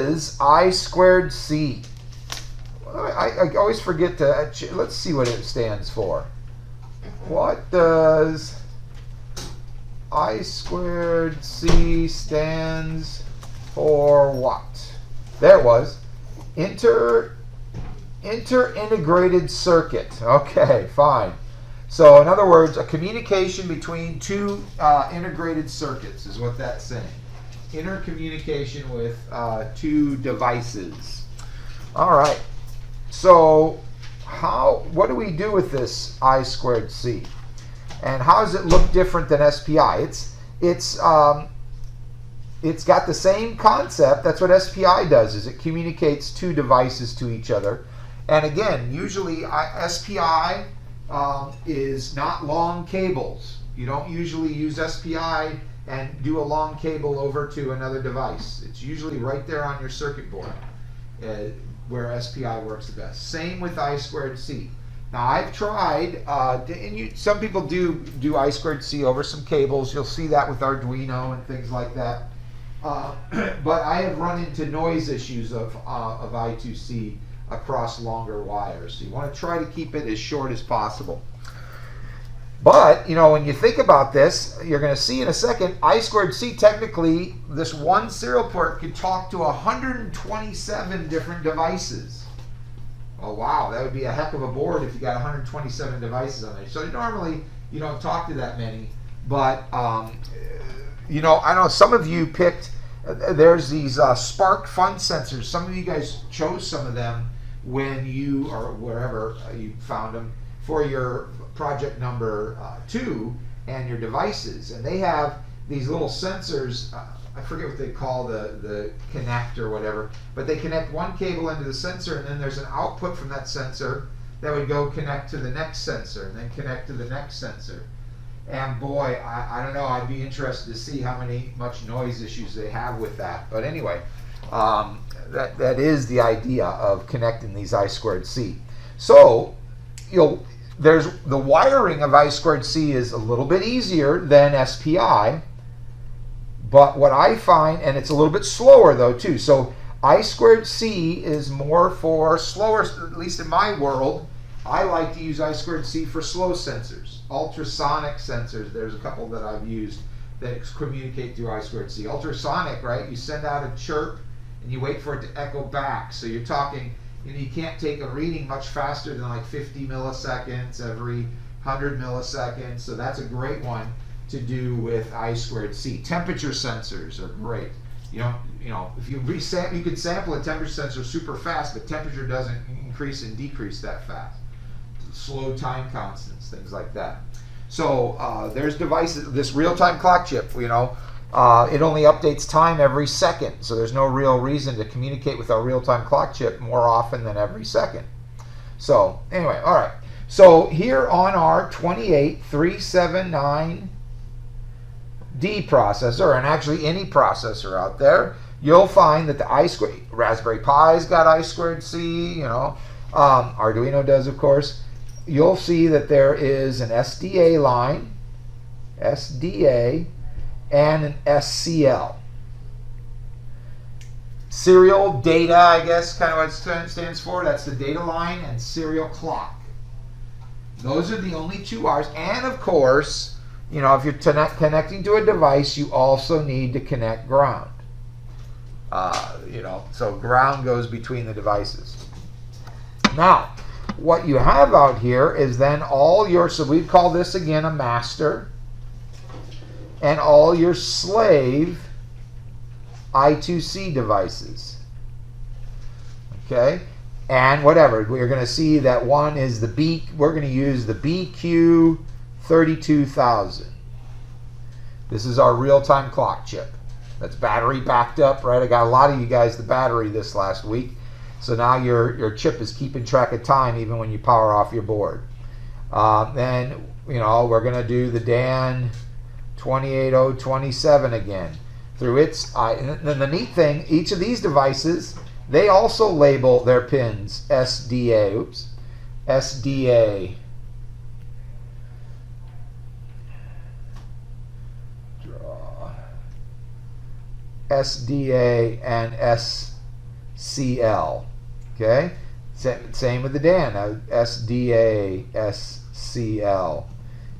is I2C? I always forget to, let's see what it stands for. What does I2C stands for what? There it was. Inter-integrated circuit. Okay, fine. So in other words, a communication between two integrated circuits is what that's saying. Intercommunication with two devices. All right. So what do we do with this I2C? And how does it look different than SPI? It's got the same concept. That's what SPI does, is it communicates two devices to each other. And again, usually SPI is not long cables. You don't usually use SPI and do a long cable over to another device. It's usually right there on your circuit board where SPI works the best. Same with I2C. Now I've tried, and some people do I2C over some cables. You'll see that with Arduino and things like that. But I have run into noise issues of I2C across longer wires. So you want to try to keep it as short as possible. But, when you think about this, you're going to see in a second, I2C, technically, this one serial port could talk to 127 different devices. Oh, wow, that would be a heck of a board if you got 127 devices on there. So normally, you don't talk to that many. But, I know some of you picked, there's these Spark Fun sensors. Some of you guys chose some of them when you, or wherever you found them, for your project number 2 and your devices. And they have these little sensors, I forget what they call the connect or whatever, but they connect one cable into the sensor, and then there's an output from that sensor that would go connect to the next sensor, and then connect to the next sensor. And boy, I don't know, I'd be interested to see how much noise issues they have with that. But anyway, that is the idea of connecting these I2C. So, there's the wiring of I2C is a little bit easier than SPI, but what I find, and it's a little bit slower though too. So I2C is more for slower, at least in my world. I like to use I2C for slow sensors, ultrasonic sensors. There's a couple that I've used that communicate through I2C. Ultrasonic, right? You send out a chirp and you wait for it to echo back. So you're talking, you can't take a reading much faster than like 50 milliseconds every 100 milliseconds. So that's a great one to do with I2C. Temperature sensors are great. If you could sample a temperature sensor super fast, but temperature doesn't increase and decrease that fast. Slow time constants, things like that. So there's devices, this real-time clock chip, it only updates time every second. So there's no real reason to communicate with our real-time clock chip more often than every second. So anyway, all right. So here on our 28379D processor, and actually any processor out there, you'll find that the Raspberry Pi's got I2C, Arduino does, of course. You'll see that there is an SDA line, SDA, and an SCL. Serial data, I guess, kind of what it stands for. That's the data line, and serial clock. Those are the only two R's. And of course, if you're connecting to a device, you also need to connect ground. So ground goes between the devices. Now, what you have out here is then so we'd call this again a master, and all your slave I2C devices. Okay? And whatever, we're going to see that one is we're going to use the BQ32000. This is our real-time clock chip. That's battery backed up, right? I got a lot of you guys the battery this last week. So now your chip is keeping track of time even when you power off your board. Then, we're going to do the DAN 28027 again. And then the neat thing, each of these devices, they also label their pins SDA. Oops. SDA. Draw. SDA and SCL. Okay? Same with the DAN, SDA, SCL.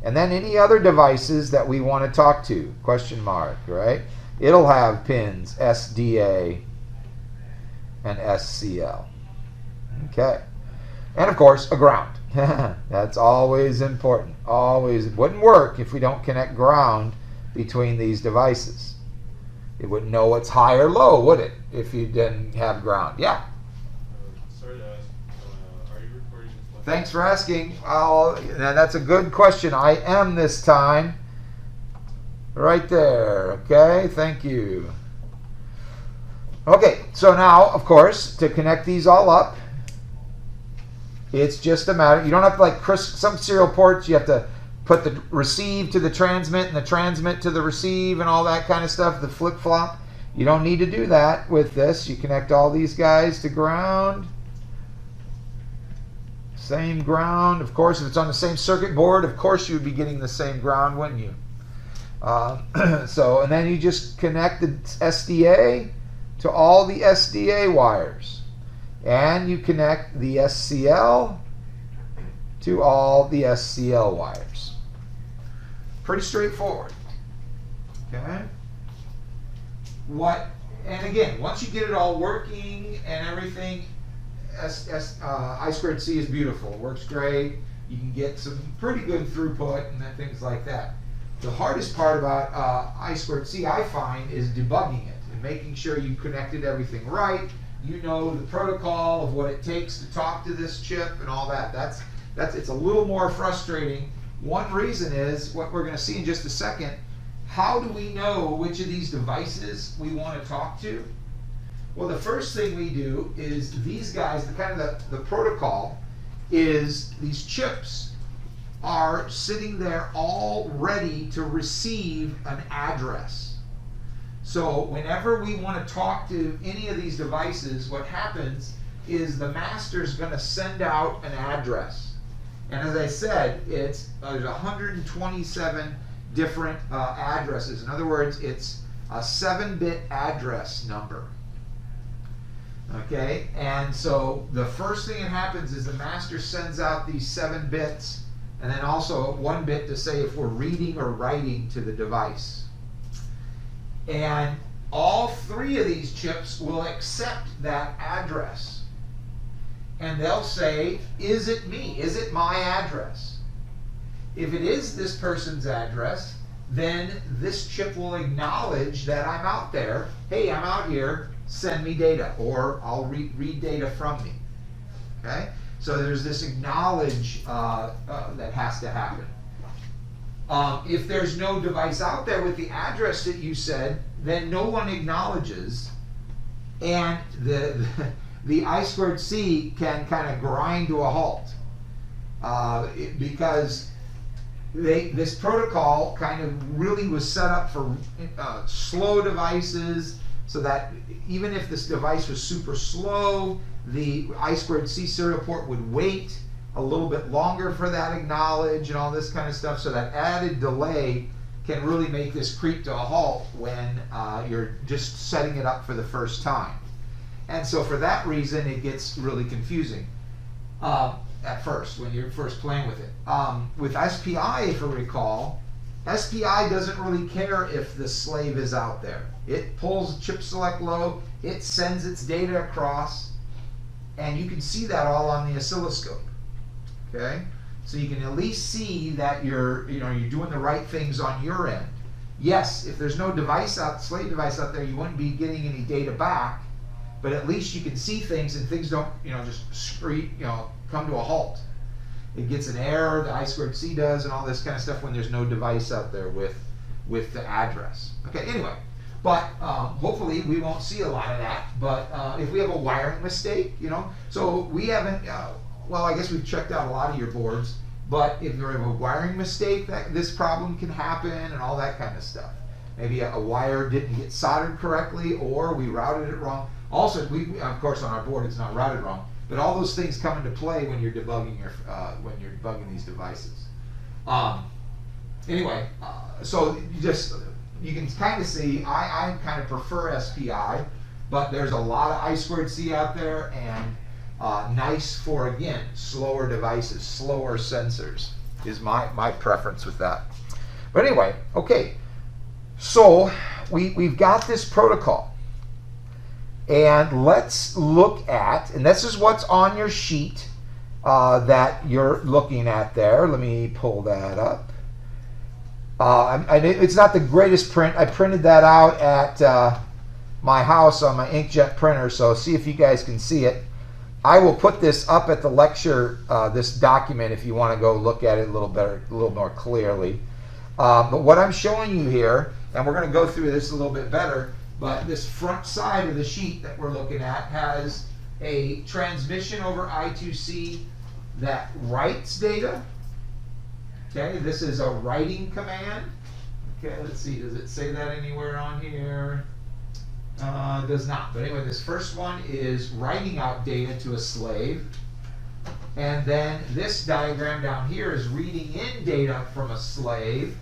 And then any other devices that we want to talk to, question mark, right? It'll have pins SDA and SCL. Okay. And of course, a ground. That's always important. Always. It wouldn't work if we don't connect ground between these devices. It wouldn't know what's high or low, would it, if you didn't have ground? Yeah. Sorry to ask, are you recording this one? Thanks for asking. That's a good question. I am this time. Right there. Okay, thank you. Okay, so now, of course, to connect these all up, it's just a matter, you don't have to like some serial ports, you have to put the receive to the transmit and the transmit to the receive and all that kind of stuff, the flip-flop. You don't need to do that with this. You connect all these guys to ground. Same ground. Of course, if it's on the same circuit board, of course you would be getting the same ground, wouldn't you? And then you just connect the SDA to all the SDA wires. And you connect the SCL to all the SCL wires. Pretty straightforward. Okay? And again, once you get it all working and everything, I2C is beautiful. It works great. You can get some pretty good throughput and things like that. The hardest part about I2C, I find, is debugging it and making sure you connected everything right. You know the protocol of what it takes to talk to this chip and all that. It's a little more frustrating. One reason is what we're going to see in just a second. How do we know which of these devices we want to talk to? Well, the first thing we do is these guys, the protocol is these chips are sitting there all ready to receive an address. So whenever we want to talk to any of these devices, what happens is the master is going to send out an address. And as I said, there's 127 different addresses. In other words, it's a 7-bit address number. Okay, and so the first thing that happens is the master sends out these 7 bits, and then also 1 bit to say if we're reading or writing to the device. And all 3 of these chips will accept that address. And they'll say, is it me? Is it my address? If it is this person's address, then this chip will acknowledge that I'm out there. Hey, I'm out here. Send me data, or I'll read data from me. Okay? So there's this acknowledge that has to happen. If there's no device out there with the address that you said, then no one acknowledges, and the I2C can kind of grind to a halt because this protocol kind of really was set up for slow devices, so that even if this device was super slow, the I2C serial port would wait a little bit longer for that acknowledge and all this kind of stuff, so that added delay can really make this creep to a halt when you're just setting it up for the first time. And so for that reason, it gets really confusing at first when you're first playing with it. With SPI, if you recall, SPI doesn't really care if the slave is out there. It pulls chip select low, it sends its data across, and you can see that all on the oscilloscope. Okay, so you can at least see that you're doing the right things on your end. Yes, if there's no slave device out there, you wouldn't be getting any data back, but at least you can see things, and things don't just come to a halt. It gets an error, the I2C does, and all this kind of stuff when there's no device out there with the address. Okay, anyway, but hopefully we won't see a lot of that. But if we have a wiring mistake, so we haven't. Well, I guess we've checked out a lot of your boards, but if you have a wiring mistake, this problem can happen and all that kind of stuff. Maybe a wire didn't get soldered correctly, or we routed it wrong. Also, of course on our board it's not routed wrong, but all those things come into play when you're debugging these devices. Anyway, so you can kind of see I kind of prefer SPI. but there's a lot of I2C out there, and nice for, again, slower devices, slower sensors is my preference with that. But anyway, okay, so we've got this protocol, and let's look at, and this is what's on your sheet that you're looking at there. Let me pull that up. It's not the greatest print. I printed that out at my house on my inkjet printer, so see if you guys can see it. I will put this up at the lecture, this document, if you want to go look at it a little better, a little more clearly. But what I'm showing you here, and we're going to go through this a little bit better, but this front side of the sheet that we're looking at has a transmission over I2C that writes data. Okay, this is a writing command. Okay, let's see, does it say that anywhere on here? It does not. But anyway, this first one is writing out data to a slave. And then this diagram down here is reading in data from a slave.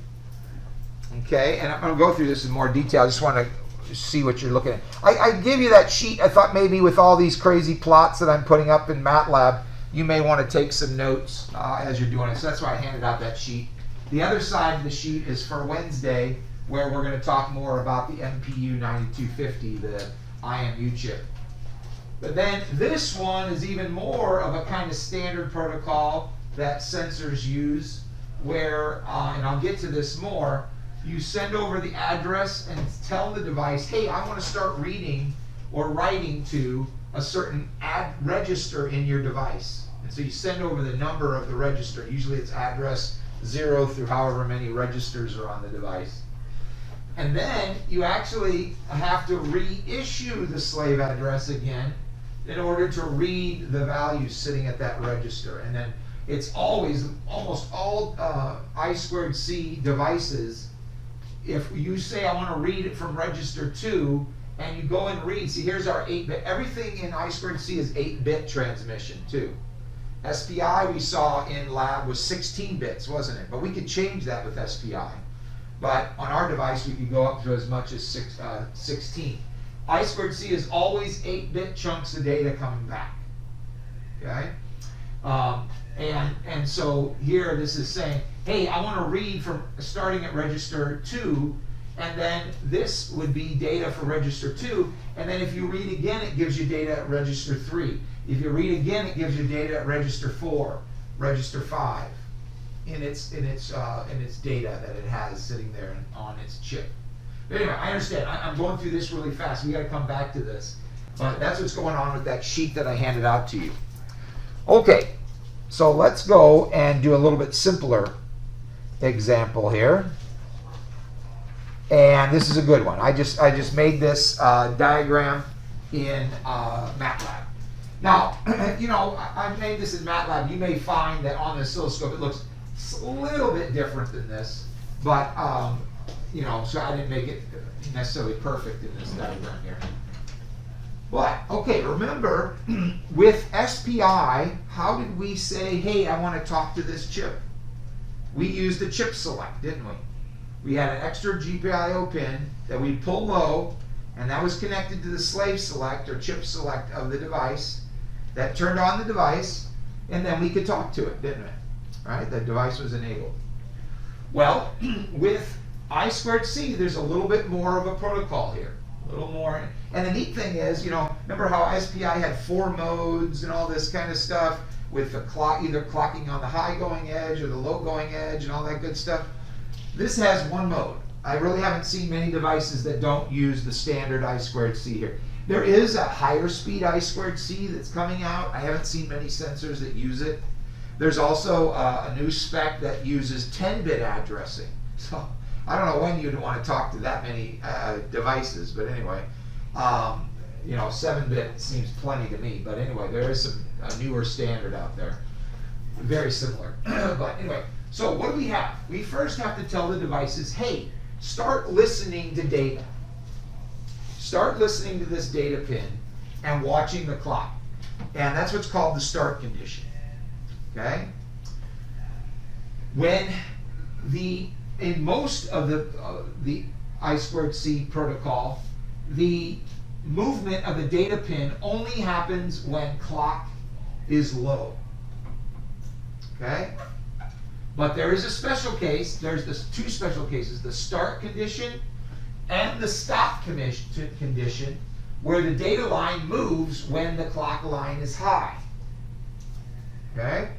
Okay, and I'm going to go through this in more detail. I just want to see what you're looking at. I gave you that sheet. I thought maybe with all these crazy plots that I'm putting up in MATLAB, you may want to take some notes as you're doing it. So that's why I handed out that sheet. The other side of the sheet is for Wednesday, where we're going to talk more about the MPU 9250, the IMU chip. But then this one is even more of a kind of standard protocol that sensors use, where, and I'll get to this more, you send over the address and tell the device, hey, I want to start reading or writing to a certain register in your device. And so you send over the number of the register. Usually it's address 0 through however many registers are on the device. And then you actually have to reissue the slave address again in order to read the values sitting at that register. And then it's always, almost all I2C devices, if you say I want to read it from register 2, and you go and read, see here's our 8-bit, everything in I2C is 8-bit transmission too. SPI we saw in lab was 16 bits, wasn't it? But we could change that with SPI. But on our device, we could go up to as much as 16. I2C is always 8-bit chunks of data coming back. Okay? And so here this is saying, hey, I want to read from starting at register 2, and then this would be data for register 2, and then if you read again, it gives you data at register 3. If you read again, it gives you data at register 4, register 5. In its data that it has sitting there on its chip. But anyway, I understand. I'm going through this really fast. We got to come back to this. But that's what's going on with that sheet that I handed out to you. Okay, so let's go and do a little bit simpler example here. And this is a good one. I just made this diagram in MATLAB. Now, you know, I made this in MATLAB. You may find that on the oscilloscope it looks a little bit different than this, but you know, so I didn't make it necessarily perfect in this diagram here. But okay, remember with SPI, how did we say, hey, I want to talk to this chip? We used the chip select, didn't we? We had an extra GPIO pin that we pull low, and that was connected to the slave select or chip select of the device. That turned on the device, and then we could talk to it, didn't we? Right? The device was enabled. Well, with I2C, there's a little bit more of a protocol here. A little more. And the neat thing is, you know, remember how SPI had 4 modes and all this kind of stuff with the clock, either clocking on the high going edge or the low going edge and all that good stuff? This has 1 mode. I really haven't seen many devices that don't use the standard I2C here. There is a higher speed I2C that's coming out. I haven't seen many sensors that use it. There's also a new spec that uses 10-bit addressing. So I don't know when you'd want to talk to that many devices, but anyway, you know, 7-bit seems plenty to me. But anyway, there is a newer standard out there, very similar. But anyway, so what do we have? We first have to tell the devices, hey, start listening to data. Start listening to this data pin and watching the clock. And that's what's called the start condition. Okay? When in most of the I2C protocol, the movement of the data pin only happens when clock is low. Okay? But there is a special case. There's two special cases, the start condition and the stop condition, where the data line moves when the clock line is high. Okay?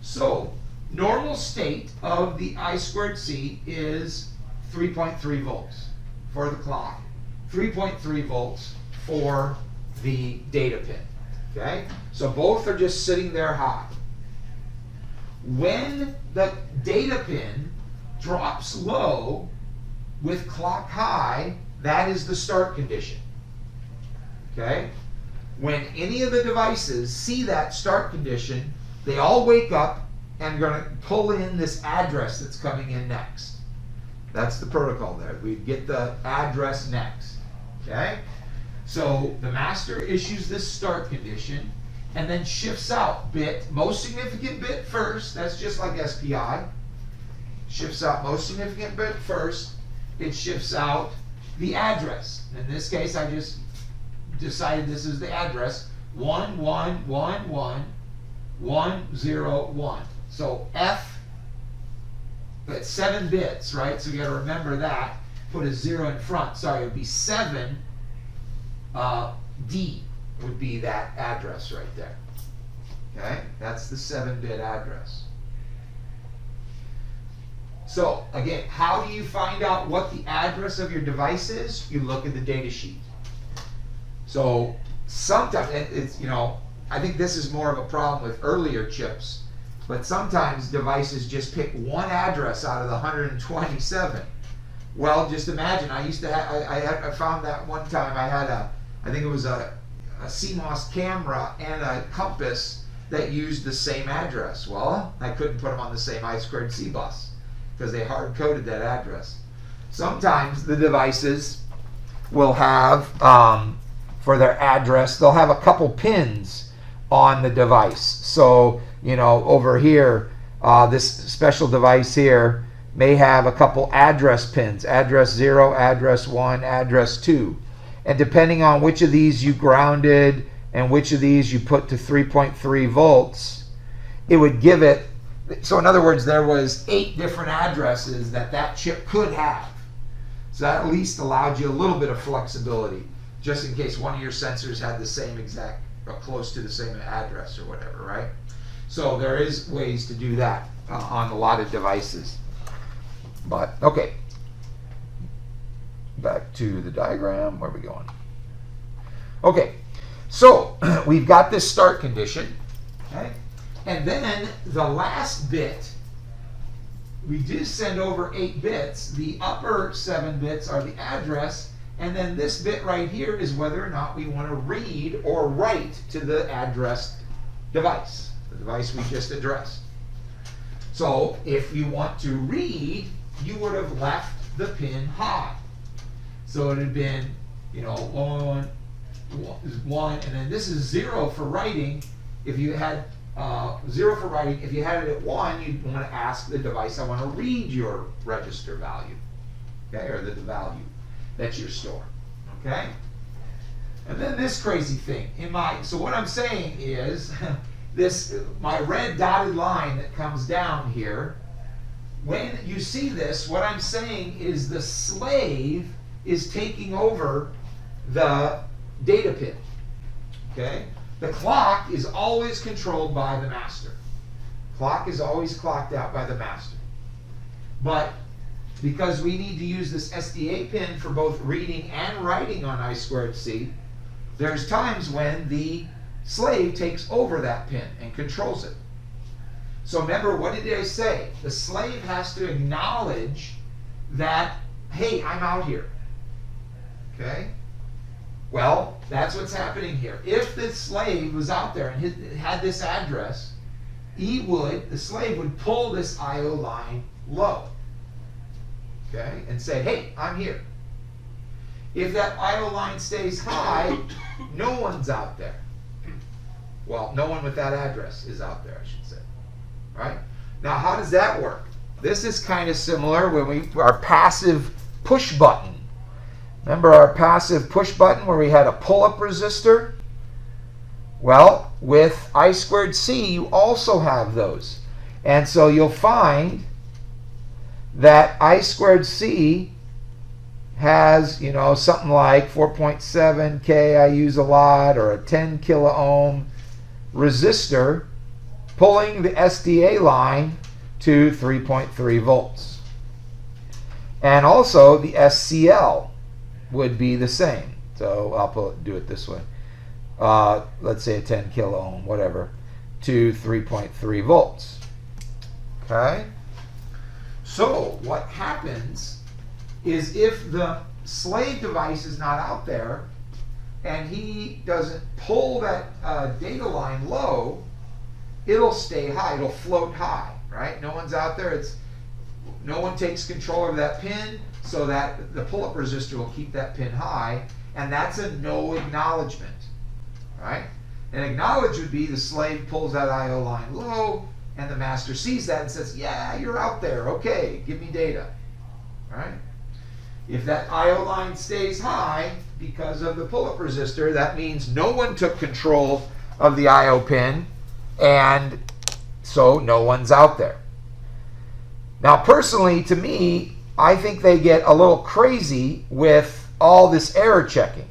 So, normal state of the I2C is 3.3 volts for the clock, 3.3 volts for the data pin. Okay? So both are just sitting there high. When the data pin drops low with clock high, that is the start condition. Okay? When any of the devices see that start condition, they all wake up and are going to pull in this address that's coming in next. That's the protocol there. We get the address next. Okay? So the master issues this start condition and then shifts out bit, most significant bit first. That's just like SPI. Shifts out most significant bit first. It shifts out the address. In this case, I just decided this is the address. 1111101. So F, that's 7 bits, right? So you got to remember that. Put a 0 in front. Sorry, it would be 7 D would be that address right there. Okay, that's the 7-bit address. So again, how do you find out what the address of your device is? You look at the data sheet. So sometimes it's, you know, I think this is more of a problem with earlier chips, but sometimes devices just pick one address out of the 127. Well, just imagine, I used to have, I found that one time I had I think it was a CMOS camera and a compass that used the same address. Well, I couldn't put them on the same I2C bus because they hard-coded that address. Sometimes the devices will have, for their address, they'll have a couple pins on the device. So, you know, over here, this special device here may have a couple address pins, address 0, address 1, address 2. And depending on which of these you grounded and which of these you put to 3.3 volts, it would give it, so in other words, there was 8 different addresses that chip could have. So that at least allowed you a little bit of flexibility, just in case one of your sensors had the same exact, or close to the same address or whatever, right? So there is ways to do that on a lot of devices. But, okay. Back to the diagram. Where are we going? Okay, so we've got this start condition, okay? And then the last bit, we do send over 8 bits. The upper 7 bits are the address, and then this bit right here is whether or not we want to read or write to the addressed device, the device we just addressed. So if you want to read, you would have left the pin high. So it had been, you know, 1, and then this is 0 for writing. If you had 0 for writing, if you had it at 1, you'd want to ask the device, I want to read your register value, okay, or the value that you store, okay? And then this crazy thing, so what I'm saying is, my red dotted line that comes down here, when you see this, what I'm saying is the slave is taking over the data pin, okay? The clock is always controlled by the master. Clock is always clocked out by the master. But because we need to use this SDA pin for both reading and writing on I2C, there's times when the slave takes over that pin and controls it. So remember, what did I say? The slave has to acknowledge that, hey, I'm out here. Okay? Well, that's what's happening here. If the slave was out there and had this address, the slave would pull this IO line low. Okay? And say, hey, I'm here. If that IO line stays high, no one's out there. Well, no one with that address is out there, I should say. Right? Now, how does that work? This is kind of similar when our passive push button. Remember our passive push button where we had a pull-up resistor? Well, with I2C, you also have those. And so you'll find that I2C has, you know, something like 4.7 K I use a lot, or a 10 kilo ohm resistor pulling the SDA line to 3.3 volts. And also the SCL would be the same. So I'll do it this way. Let's say a 10 kilo ohm, whatever, to 3.3 volts. Okay? So what happens is if the slave device is not out there and he doesn't pull that data line low, it'll stay high, it'll float high, right? No one's out there, no one takes control of that pin, so that the pull-up resistor will keep that pin high, and that's a no acknowledgement, right? An acknowledge would be the slave pulls that IO line low, and the master sees that and says, yeah, you're out there, okay, give me data, right? If that IO line stays high because of the pull-up resistor, that means no one took control of the IO pin, and so no one's out there. Now, personally, to me, I think they get a little crazy with all this error checking.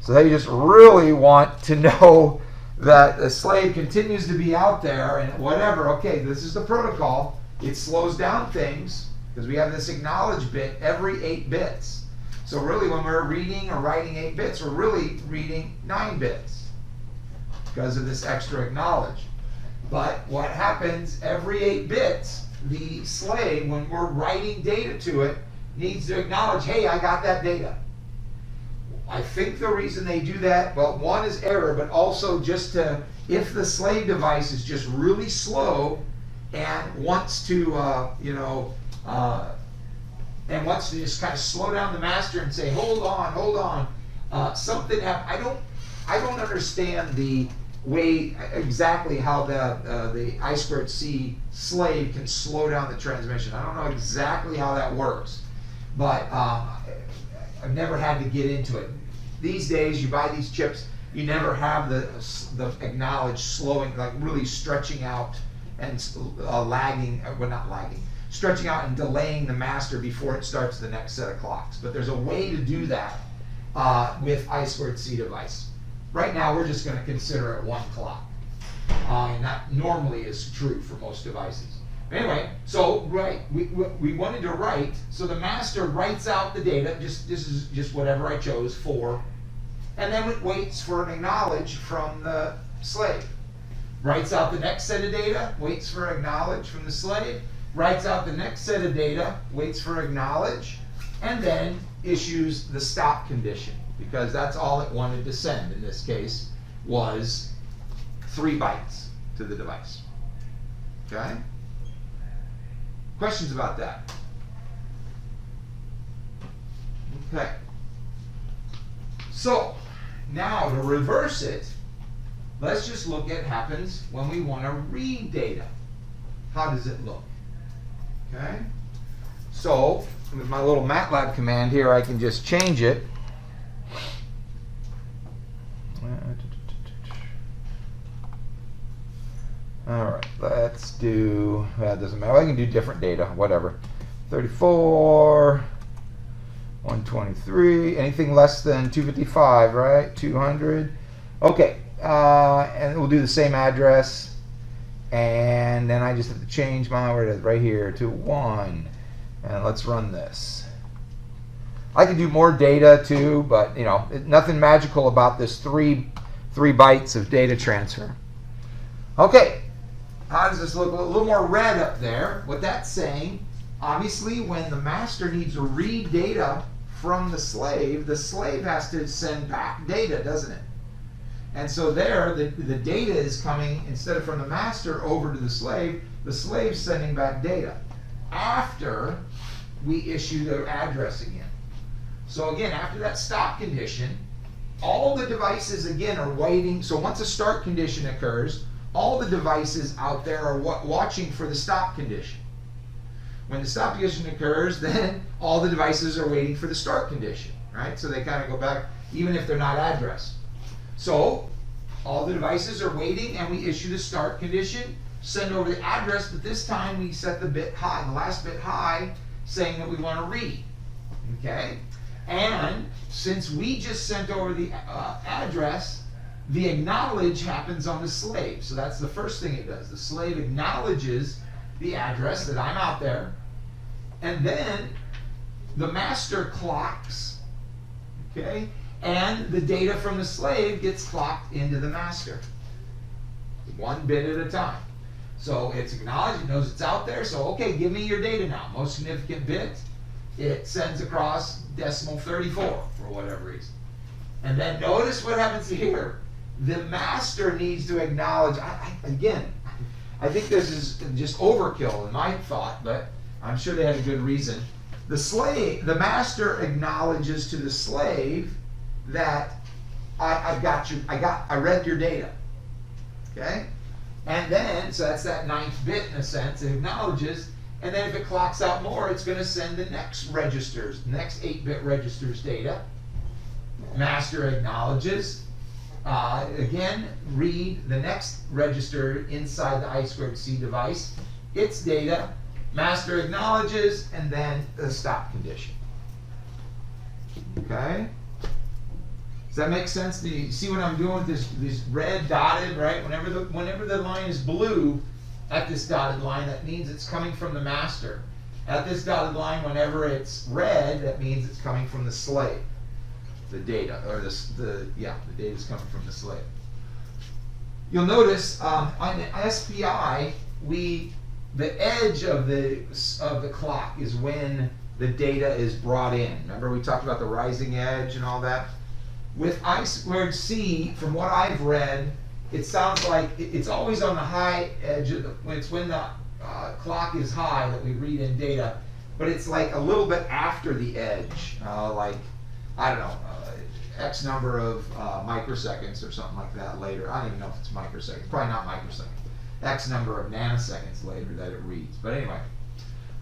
So they just really want to know that the slave continues to be out there and whatever. Okay, this is the protocol. It slows down things because we have this acknowledge bit every 8 bits. So really, when we're reading or writing 8 bits, we're really reading 9 bits because of this extra acknowledge. But what happens every 8 bits, the slave, when we're writing data to it, needs to acknowledge, hey, I got that data. I think the reason they do that, well, one is error, but also just to, if the slave device is just really slow and wants to, and wants to just kind of slow down the master and say, hold on, something happened. I don't understand the way exactly how the I2C slave can slow down the transmission. I don't know exactly how that works, but I've never had to get into it. These days, you buy these chips, you never have the acknowledge slowing, like really stretching out and stretching out and delaying the master before it starts the next set of clocks. But there's a way to do that with I2C device. Right now, we're just going to consider it 1 clock. And that normally is true for most devices. Anyway, so we wanted to write, so the master writes out the data, this is just whatever I chose, 4, and then it waits for an acknowledge from the slave. Writes out the next set of data, waits for acknowledge from the slave, writes out the next set of data, waits for acknowledge, and then issues the stop condition, because that's all it wanted to send in this case, was 3 bytes to the device. Okay? Questions about that? Okay. So, now to reverse it, let's just look at what happens when we want to read data. How does it look? Okay? So, with my little MATLAB command here, I can just change it. Alright, let's do, that doesn't matter, I can do different data, whatever. 34, 123, anything less than 255, right? 200. Okay, and we'll do the same address, and then I just have to change my, where it is, right here, to 1. And let's run this. I can do more data too, but nothing magical about this 3 bytes of data transfer. Okay. How does this look? A little more red up there. What that's saying, obviously, when the master needs to read data from the slave has to send back data, doesn't it? And so there, the data is coming, instead of from the master over to the slave's sending back data after we issue the address again. So again, after that stop condition, all the devices again are waiting. So once a start condition occurs, all the devices out there are watching for the stop condition. When the stop condition occurs, then all the devices are waiting for the start condition, right? So they kind of go back even if they're not addressed. So all the devices are waiting, and we issue the start condition, send over the address, but this time we set the bit high, the last bit high, saying that we want to read, okay? And since we just sent over the address, the acknowledge happens on the slave. So that's the first thing it does. The slave acknowledges the address that I'm out there, and then the master clocks, okay? And the data from the slave gets clocked into the master, one bit at a time. So it's acknowledged, it knows it's out there, so okay, give me your data now. Most significant bit, it sends across decimal 34 for whatever reason. And then notice what happens here. The master needs to acknowledge, again, I think this is just overkill in my thought, but I'm sure they had a good reason. The master acknowledges to the slave that I read your data, okay? And then, so that's that 9th bit in a sense, it acknowledges, and then if it clocks out more, it's going to send the next registers, next 8-bit registers data. Master acknowledges, again, read the next register inside the I2C device, its data, master acknowledges, and then the stop condition. Okay? Does that make sense? Do you see what I'm doing with this red dotted, right? Whenever the line is blue at this dotted line, that means it's coming from the master. At this dotted line, whenever it's red, that means it's coming from the slave. The data, or the data is coming from the slave. You'll notice on the SPI, the edge of the clock is when the data is brought in. Remember we talked about the rising edge and all that? With I2C, from what I've read, it sounds like it's always on the high edge of it's when the clock is high that we read in data, but it's like a little bit after the edge, like, I don't know, X number of microseconds or something like that later. I don't even know if it's microseconds, probably not microseconds. X number of nanoseconds later that it reads. But anyway,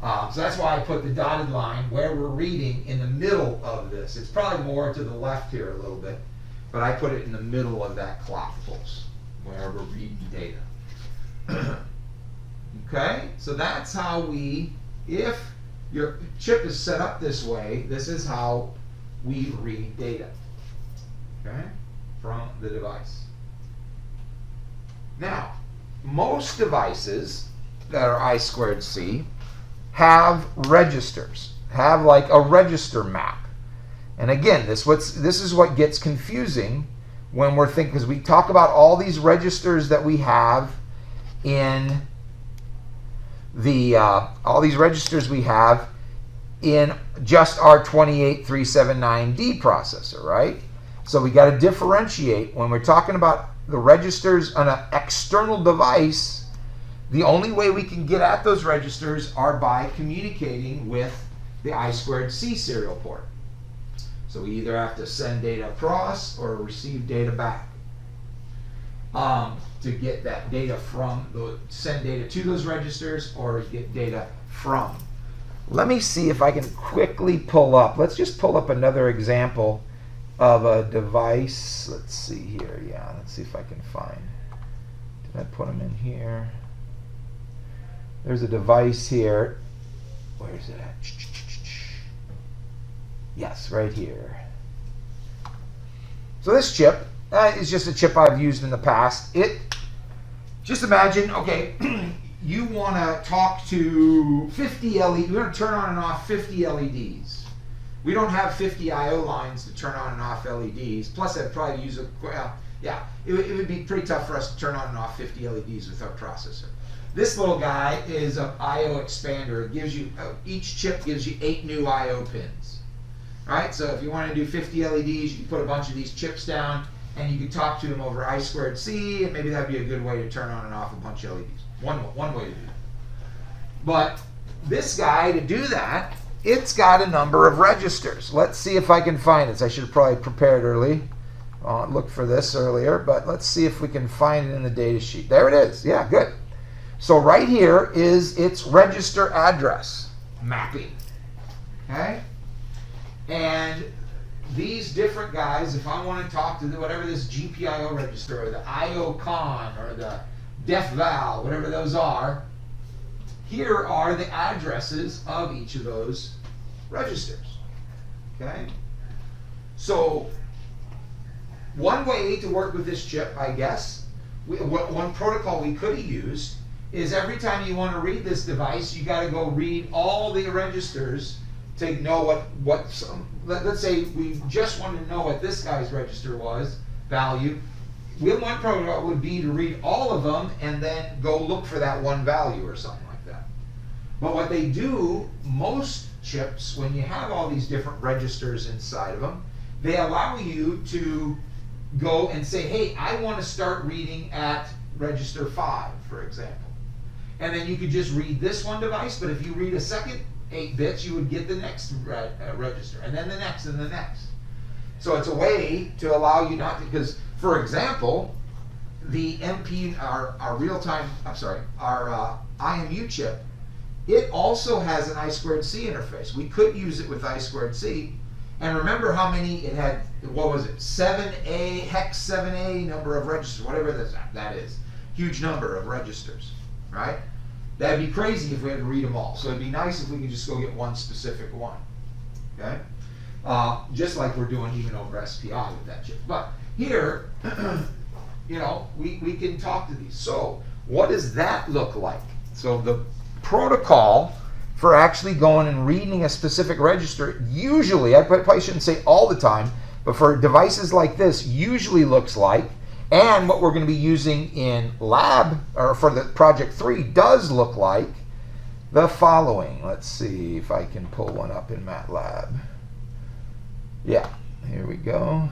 so that's why I put the dotted line where we're reading in the middle of this. It's probably more to the left here a little bit, but I put it in the middle of that clock pulse where we're reading data. Okay, so that's how if your chip is set up this way, this is how we read data, okay, from the device. Now, most devices that are I2C have registers, have like a register map. And again, this is what gets confusing when we're thinking, because we talk about all these registers that we have in all these registers we have in just our 28379D processor, right? So we got to differentiate when we're talking about the registers on an external device. The only way we can get at those registers are by communicating with the I2C serial port. So we either have to send data across or receive data back. To get that data send data to those registers or get data from. Let me see if I can quickly pull up. Let's just pull up another example of a device. Let's see here. Yeah, let's see if I can find. Did I put them in here? There's a device here. Where is it at? Yes, right here. So this chip is just a chip I've used in the past. Just imagine, okay, you want to talk to 50 LEDs. We're going to turn on and off 50 LEDs. We don't have 50 I/O lines to turn on and off LEDs. Plus, I'd probably use it would be pretty tough for us to turn on and off 50 LEDs with our processor. This little guy is an I/O expander. It gives you each chip gives you 8 new I/O pins. All right, so if you want to do 50 LEDs, you can put a bunch of these chips down, and you can talk to them over I2C, and maybe that'd be a good way to turn on and off a bunch of LEDs. One way to do that. But this guy, to do that, it's got a number of registers. Let's see if I can find this. I should have probably prepared early. Look for this earlier, but let's see if we can find it in the data sheet. There it is. Yeah, good. So right here is its register address mapping. Okay? And these different guys, if I want to talk to whatever this GPIO register or the IO con or the def val, whatever those are, here are the addresses of each of those registers. Okay? So, one way to work with this chip, I guess, one protocol we could have used is every time you want to read this device, you got to go read all the registers to know let's say we just wanted to know what this guy's register was, value. One protocol would be to read all of them and then go look for that one value or something like that. But what they do, most chips, when you have all these different registers inside of them, they allow you to go and say, hey, I want to start reading at register 5, for example. And then you could just read this one device, but if you read a second 8 bits, you would get the next register, and then the next, and the next. So it's a way to allow you not to, because, for example, the MP, our real-time, our IMU chip, it also has an I2C interface. We could use it with I2C, and remember how many it had, what was it, 7A, hex 7A number of registers, whatever that is. Huge number of registers, right? That'd be crazy if we had to read them all. So it'd be nice if we could just go get one specific one, okay? Just like we're doing even over SPI with that chip. But here, you know, we can talk to these. So what does that look like? So the protocol for actually going and reading a specific register, usually, I probably shouldn't say all the time, but for devices like this, usually looks like, and what we're going to be using in lab, or for the project 3, does look like the following. Let's see if I can pull one up in MATLAB. Yeah, here we go.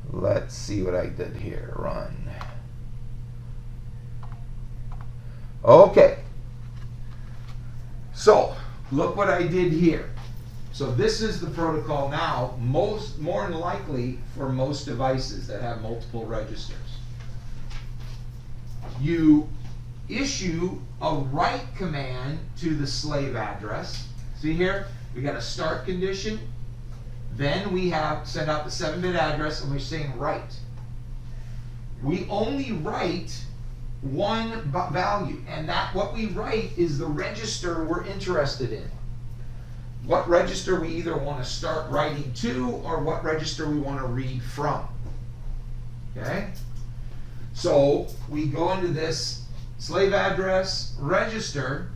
Let's see what I did here. Run. Okay. So, look what I did here. So this is the protocol now, more than likely for most devices that have multiple registers. You issue a write command to the slave address. See here, we got a start condition. Then we have send out the 7-bit address, and we're saying write. We only write one value, and that what we write is the register we're interested in. What register we either want to start writing to, or what register we want to read from. Okay? So we go into this slave address register,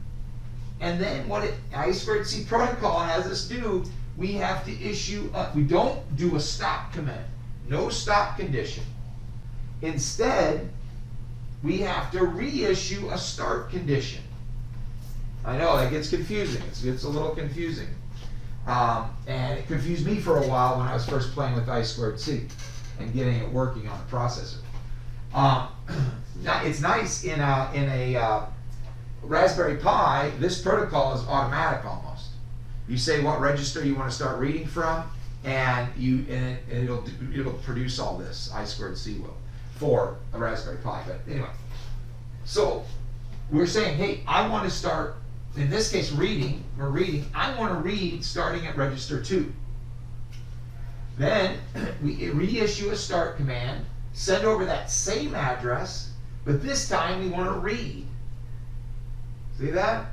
and then what I2C protocol has us do, we have to issue, we don't do a stop command. No stop condition. Instead, we have to reissue a start condition. I know, that gets confusing. It's a little confusing. And it confused me for a while when I was first playing with I2C and getting it working on the processor. It's nice in a Raspberry Pi, this protocol is automatic almost. You say what register you want to start reading from, and it'll produce all this. I2C will for a Raspberry Pi. But anyway, so we're saying, hey, I want to start. In this case, reading. We're reading. I want to read starting at register 2. Then we reissue a start command, send over that same address, but this time we want to read. See that?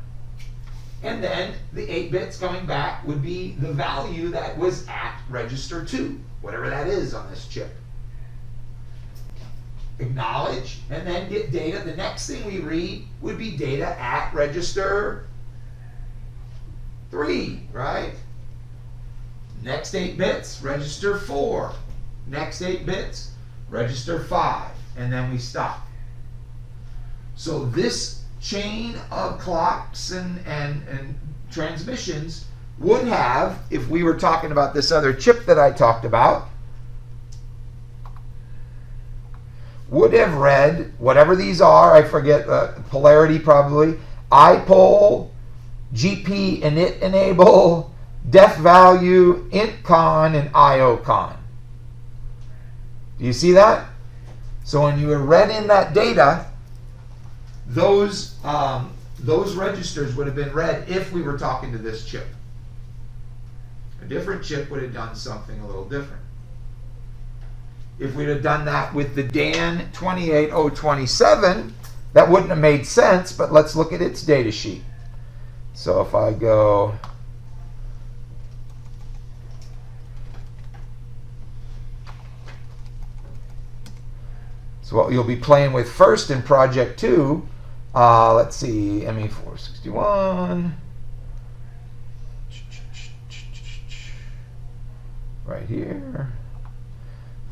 And then the 8 bits coming back would be the value that was at register 2, whatever that is on this chip. Acknowledge, and then get data. The next thing we read would be data at register 3, right? Next 8 bits, register 4. Next 8 bits, register 5. And then we stop. So this chain of clocks and transmissions would have, if we were talking about this other chip that I talked about, would have read whatever these are, I forget, polarity probably, IPOL, GP init enable, def value, int con, and IO con. Do you see that? So when you read in that data, those registers would have been read if we were talking to this chip. different chip would have done something a little different. If we'd have done that with the DAN 28027, that wouldn't have made sense, but let's look at its data sheet. So if I go, so what you'll be playing with first in project 2, let's see, ME461, right here.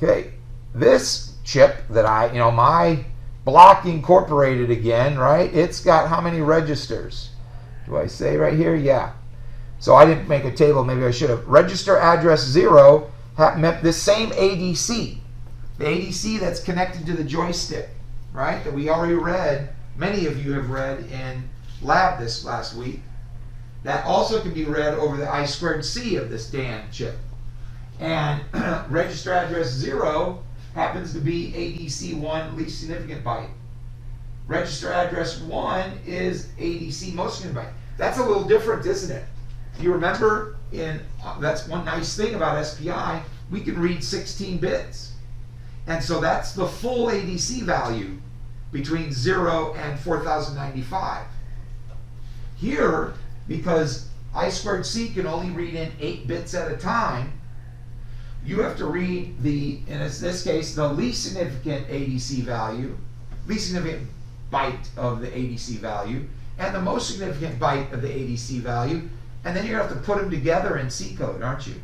Okay, this chip that my block incorporated again, right? It's got how many registers? Do I say right here? Yeah. So I didn't make a table, maybe I should have. Register address 0 meant the same ADC. The ADC that's connected to the joystick, right? That we already read, many of you have read in lab this last week. That also can be read over the I2C of this DAN chip. And register address 0 happens to be ADC1 least significant byte. Register address 1 is ADC most significant byte. That's a little different, isn't it? You remember, that's one nice thing about SPI, we can read 16 bits. And so that's the full ADC value between 0 and 4095. Here, because I2C can only read in 8 bits at a time, you have to read in this case, the least significant ADC value, least significant byte of the ADC value, and the most significant byte of the ADC value, and then you're going to have to put them together in C code, aren't you?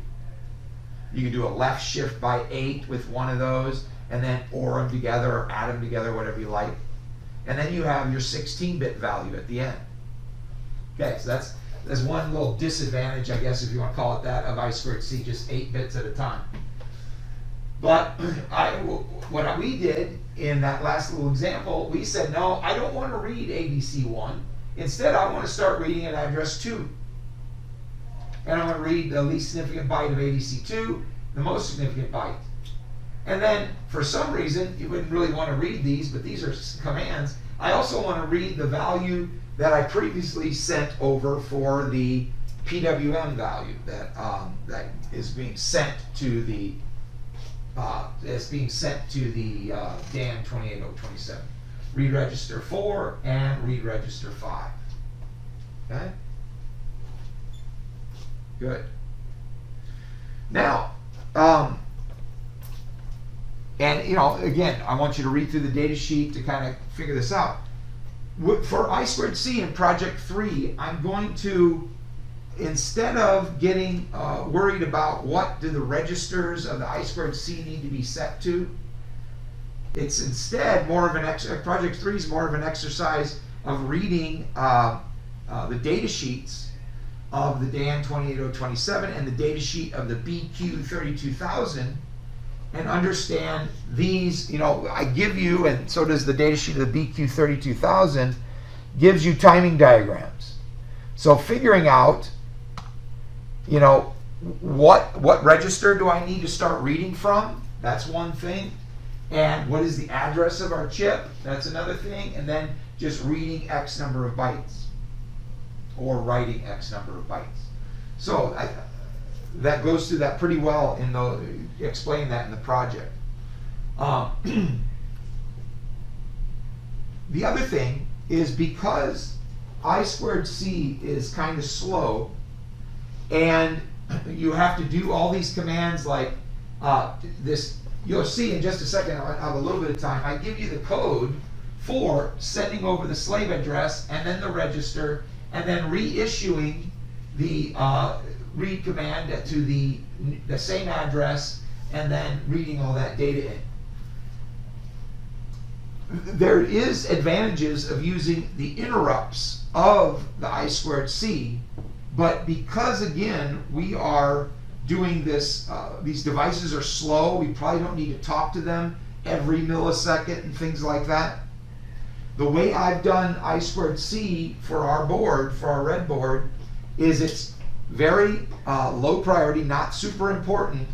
You can do a left shift by 8 with one of those, and then OR them together or add them together, whatever you like. And then you have your 16-bit value at the end. Okay, so that's one little disadvantage, I guess, if you want to call it that, of I2C, just 8 bits at a time. But what we did in that last little example, we said, no, I don't want to read ADC1. Instead, I want to start reading at address 2. And I want to read the least significant byte of ADC2, the most significant byte. And then, for some reason, you wouldn't really want to read these, but these are commands. I also want to read the value that I previously sent over for the PWM value that is being sent to the DAN 28027. Read register 4 and read register 5. Okay? Good. Now, and again, I want you to read through the data sheet to kind of figure this out. For I2C in project 3, I'm going to, instead of getting worried about what do the registers of the I2C need to be set to, it's instead more of project 3 is more of an exercise of reading the data sheets of the DAN 28027 and the data sheet of the BQ 32000 and understand these. I give you, and so does the data sheet of the BQ 32000, gives you timing diagrams. So figuring out, what register do I need to start reading from? That's one thing. And what is the address of our chip? That's another thing. And then just reading X number of bytes or writing X number of bytes. So that goes through that pretty well explain that in the project. The other thing is, because I2C is kind of slow, and you have to do all these commands like this. You'll see in just a second, I'll have a little bit of time. I give you the code for sending over the slave address and then the register, and then reissuing the read command to the same address, and then reading all that data in. There is advantages of using the interrupts of the I2C, but because, again, we are doing this, these devices are slow, we probably don't need to talk to them every millisecond and things like that. The way I've done I2C for our board, for our red board, is it's very low priority, not super important,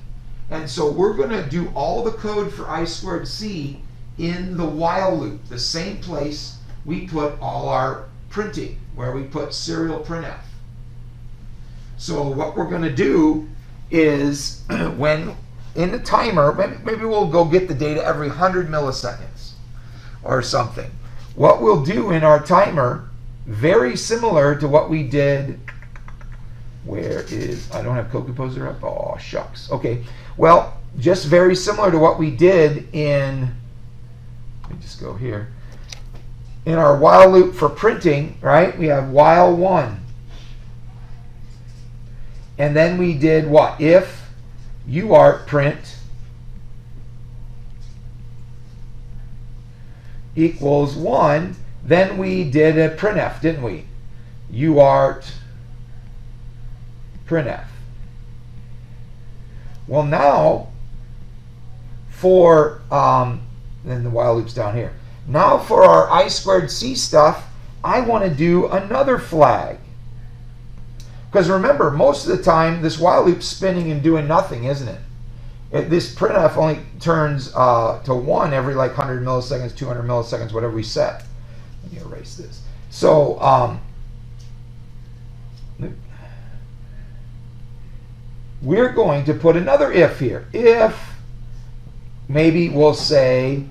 and so we're going to do all the code for I2C in the while loop, the same place we put all our printing, where we put serial printf. So what we're going to do is when in the timer, maybe we'll go get the data every 100 milliseconds or something. What we'll do in our timer, very similar to what we did, where is, I don't have Code Composer up, oh shucks. Okay, well, just very similar to what we did in, let me just go here, in our while loop for printing, right? We have while one. And then we did what? If UART print equals 1, then we did a printf, didn't we? UART printf. Well, now for then the while loop's down here. Now for our I2C stuff, I want to do another flag. Because remember, most of the time this while loop's spinning and doing nothing, isn't it? This printf only turns to 1 every like 100 milliseconds, 200 milliseconds, whatever we set. Let me erase this. So we're going to put another if here. If, maybe we'll say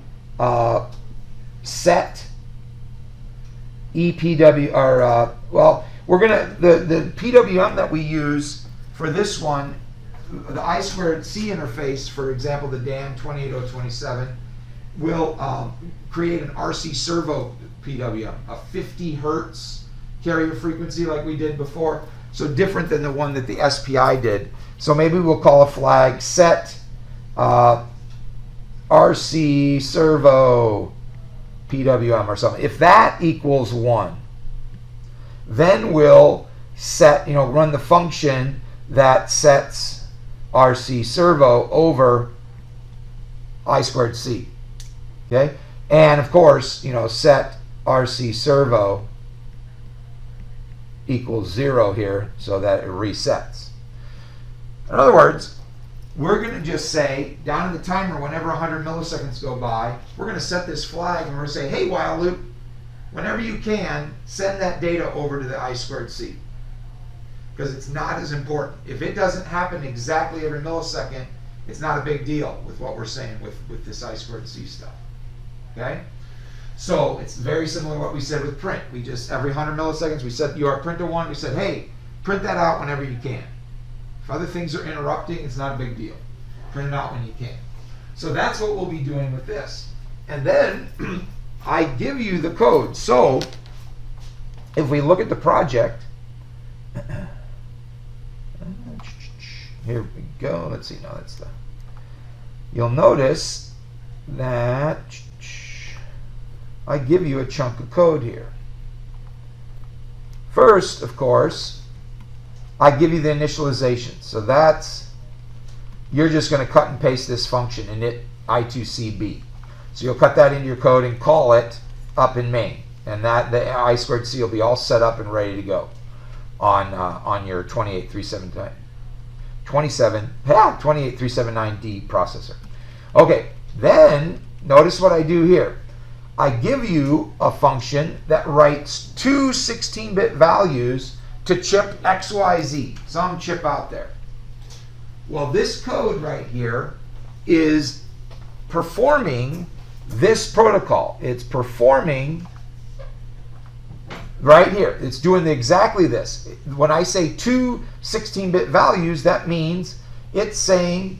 set EPW, or well, we're gonna, the PWM that we use for this one, the I2C interface, for example, the DAN 28027, will create an RC servo PWM, a 50 hertz carrier frequency like we did before, so different than the one that the SPI did. So maybe we'll call a flag set RC servo PWM or something. If that equals 1, then we'll set, run the function that sets RC servo over I2C. Okay? And of course, set RC servo equals 0 here so that it resets. In other words, we're going to just say, down in the timer, whenever 100 milliseconds go by, we're going to set this flag and we're going to say, hey, while loop, whenever you can, send that data over to the I2C. Because it's not as important. If it doesn't happen exactly every millisecond, it's not a big deal with what we're saying with this I2C stuff. Okay? So it's very similar to what we said with print. We just, every 100 milliseconds, we set UART print to 1. We said, hey, print that out whenever you can. If other things are interrupting, it's not a big deal. Print it out when you can. So that's what we'll be doing with this. And then I give you the code. So if we look at the project, here we go. Let's see. No, that's the. You'll notice that I give you a chunk of code here. First, of course, I give you the initialization. So that's, you're just going to cut and paste this function init I2CB. So you'll cut that into your code and call it up in main. And that the I2C will be all set up and ready to go on your 28379D processor. Okay, then notice what I do here. I give you a function that writes two 16-bit values to chip XYZ, some chip out there. Well, this code right here is performing this protocol. It's performing right here. It's doing exactly this. When I say two 16-bit values, that means it's saying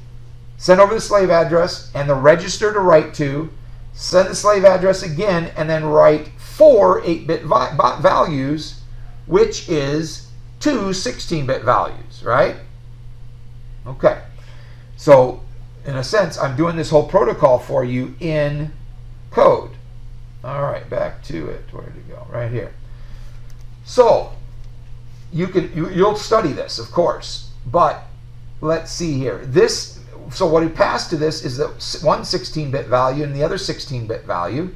send over the slave address and the register to write to, send the slave address again, and then write four 8-bit values, which is two 16-bit values, right? Okay. So, in a sense, I'm doing this whole protocol for you in code. All right, back to it. Where did it go? Right here. So, you'll study this, of course, but let's see here. So what we pass to this is the one 16-bit value and the other 16-bit value.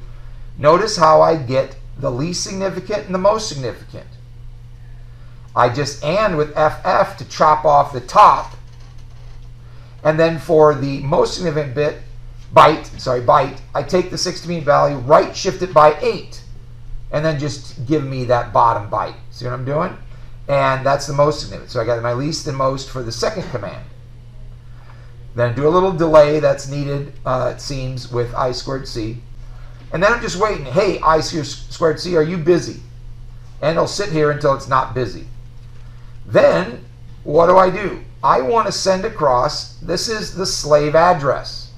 Notice how I get the least significant and the most significant. I just AND with FF to chop off the top, and then for the most significant byte, I take the 16-bit value, right shift it by 8, and then just give me that bottom byte. See what I'm doing? And that's the most significant. So I got my least and most for the second command. Then do a little delay that's needed, it seems, with I2C. And then I'm just waiting. Hey, I2C, are you busy? And it'll sit here until it's not busy. Then, what do? I want to send across, this is the slave address.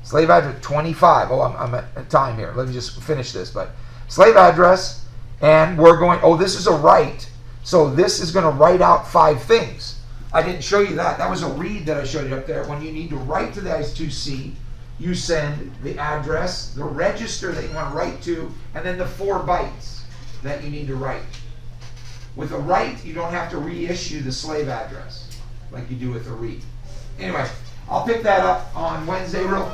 Slave address 25. Oh, I'm at time here. Let me just finish this. But slave address, and we're going, oh, this is a write. So this is going to write out 5 things. I didn't show you that. That was a read that I showed you up there. When you need to write to the I2C, you send the address, the register that you want to write to, and then the 4 bytes that you need to write. With a write, you don't have to reissue the slave address like you do with a read. Anyway, I'll pick that up on Wednesday real quick.